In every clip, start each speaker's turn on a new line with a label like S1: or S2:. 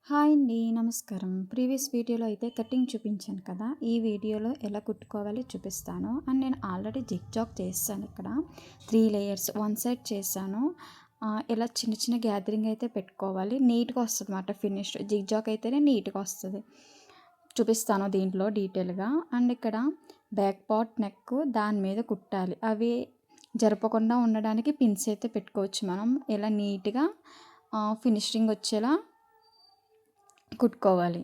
S1: Hi అండి. నమస్కారం. Previous వీడియోలో అయితే కటింగ్ చూపించాను కదా! ఈ వీడియోలో ఎలా కుట్టుకోవాలో చూపిస్తాను. అండ్ నేను ఆల్రెడీ జిగ్‌జాగ్ చేశాను ఇక్కడ. 3 లేయర్స్ వన్ సైడ్ చేశాను. ఇలా చిన్న చిన్న గ్యాదరింగ్ అయితే పెట్టుకోవాలి. నీట్‌గా వస్తదన్నమాట ఫినిష్. జిగ్‌జాగ్ అయితేనే నీట్‌గా వస్తది. చూపిస్తాను దీంట్లో డీటెయిల్‌గా. అండ్ ఇక్కడ బ్యాక్ పార్ట్, నెక్ దాని మీద కుట్టాలి. అవి జరపకుండా ఉండడానికి పిన్స్ అయితే పెట్టుకోవచ్చు మనం. ఇలా నీట్‌గా ఫినిషింగ్ వచ్చేలా కుట్టుకోవాలి.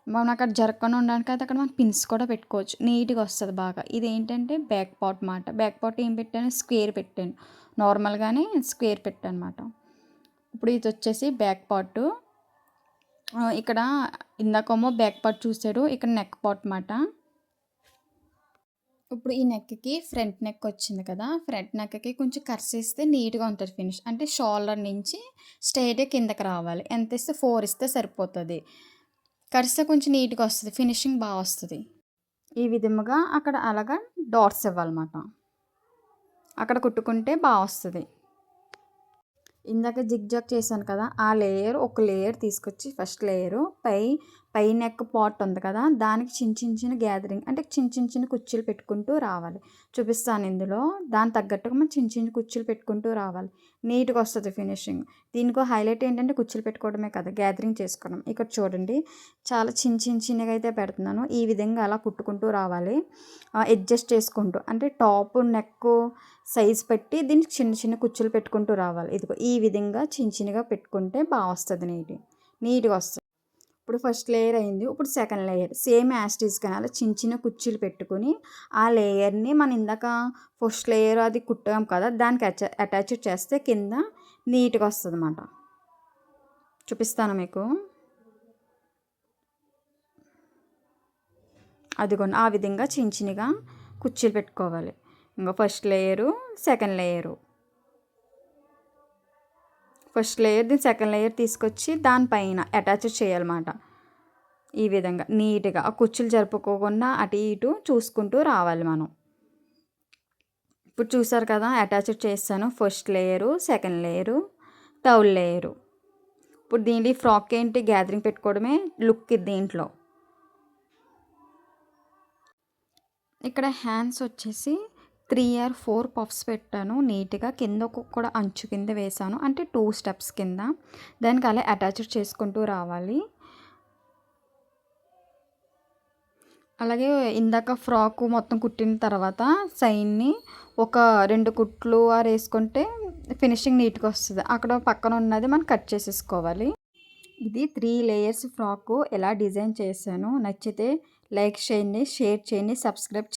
S1: మనం అక్కడ జరగకుండా ఉండడానికి అయితే అక్కడ మనం పిన్స్ కూడా పెట్టుకోవచ్చు. నీట్‌గా వస్తది బాగా. ఇదేంటంటే బ్యాక్ పార్ట్ మాట. బ్యాక్ పార్ట్ ఏం పెట్టాను, స్క్వేర్ పెట్టాను. నార్మల్‌గానే స్క్వేర్ పెట్టానమాట. ఇప్పుడు ఇది వచ్చేసి బ్యాక్ పార్టు. ఇక్కడ ఇందాకేమో బ్యాక్ పార్ట్ చూసారు. ఇక్కడ నెక్ పార్ట్ మాట. ఇప్పుడు ఈ నెక్‌కి ఫ్రంట్ నెక్ వచ్చింది కదా! ఫ్రంట్ నెక్‌కి కొంచెం కర్స్ ఇస్తే నీట్‌గా ఉంటది ఫినిష్. అంటే షోల్డర్ నుంచి స్ట్రెయిట్‌గా కిందకి రావాలి. ఎంత ఇస్తే 4 ఇస్తే సరిపోతది. కరిస్తే కొంచెం నీట్‌గా వస్తది. ఫినిషింగ్ బా వస్తది. ఈ విధముగా అక్కడ అలాగా డాట్స్ ఇవ్వాలన్నమాట. అక్కడ కుట్టుకుంటే బా వస్తది. ఇందాక జిగ్‌జాగ్ చేశాను కదా! ఆ ఒక లేయర్ తీసుకొచ్చి ఫస్ట్ లేయరు పై నెక్ పార్ట్ ఉంది కదా! దానికి చిన్న గ్యాదరింగ్ అంటే చిన్న కుర్చీలు పెట్టుకుంటూ రావాలి. చూపిస్తాను ఇందులో. దానికి తగ్గట్టుగా మనం చిన్న కుర్చీలు పెట్టుకుంటూ రావాలి. నీట్‌గా వస్తది ఫినిషింగ్. దీనికో హైలైట్ ఏంటంటే కుర్చీలు పెట్టుకోవడమే కదా! గ్యాదరింగ్ చేసుకోవడం. ఇక్కడ చూడండి చాలా చిన్నగా అయితే పెడుతున్నాను. ఈ విధంగా అలా కుట్టుకుంటూ రావాలి. అడ్జస్ట్ చేసుకుంటూ అంటే టాప్, నెక్ సైజ్ పెట్టి దీనికి చిన్న కుచ్చులు పెట్టుకుంటూ రావాలి. ఇదిగో ఈ విధంగా చిన్నగా పెట్టుకుంటే బా వస్తది నీట్‌గా వస్తది. ఇప్పుడు ఫస్ట్ లేయర్ అయింది. ఇప్పుడు second layer same as it ఈస్‌గానే అలా చిన్న కుర్చీలు పెట్టుకొని ఆ లేయర్‌ని మనం ఇందాక ఫస్ట్ లేయర్ అది కుట్టాం కదా! దానికి అటాచ్ చేస్తే కింద నీట్‌గా వస్తదన్నమాట. చూపిస్తాను మీకు. అదిగోండి ఆ విధంగా చిన్నగా కుర్చీలు పెట్టుకోవాలి. ఇంగో first layer, second layer. First layer దీని సెకండ్ లేయర్ తీసుకొచ్చి దానిపైన అటాచ్ చేయాలన్నమాట. ఈ విధంగా నీట్‌గా ఆ కుచ్చులు జరుపుకోకుండా అటు ఇటు చూసుకుంటూ రావాలి మనం. ఇప్పుడు చూసారు కదా! అటాచ్ చేశాను. First layer, second layer, third layer. ఇప్పుడు దీని ఫ్రాక్ ఏంటి గ్యాదరింగ్ పెట్టుకోవడమే లుక్ దీంట్లో. ఇక్కడ హ్యాండ్స్ వచ్చేసి 3 ఆర్ 4 పఫ్స్ పెట్టాను నీట్‌గా. కింద కూడా అంచు కింద వేశాను. అంటే 2 స్టెప్స్ కింద. దానికి అలా అటాచ్ చేసుకుంటూ రావాలి. అలాగే ఇందాక ఫ్రాకు మొత్తం కుట్టిన తర్వాత సైడ్‌ని ఒక 2 కుట్లు వేసుకుంటే ఫినిషింగ్ నీట్‌గా వస్తది. అక్కడ పక్కన ఉన్నది మనం కట్ చేసేసుకోవాలి. ఇది 3 లేయర్స్ ఫ్రాకు ఎలా డిజైన్ చేశాను. నచ్చితే లైక్ చేయండి, షేర్ చేయండి, సబ్స్క్రైబ్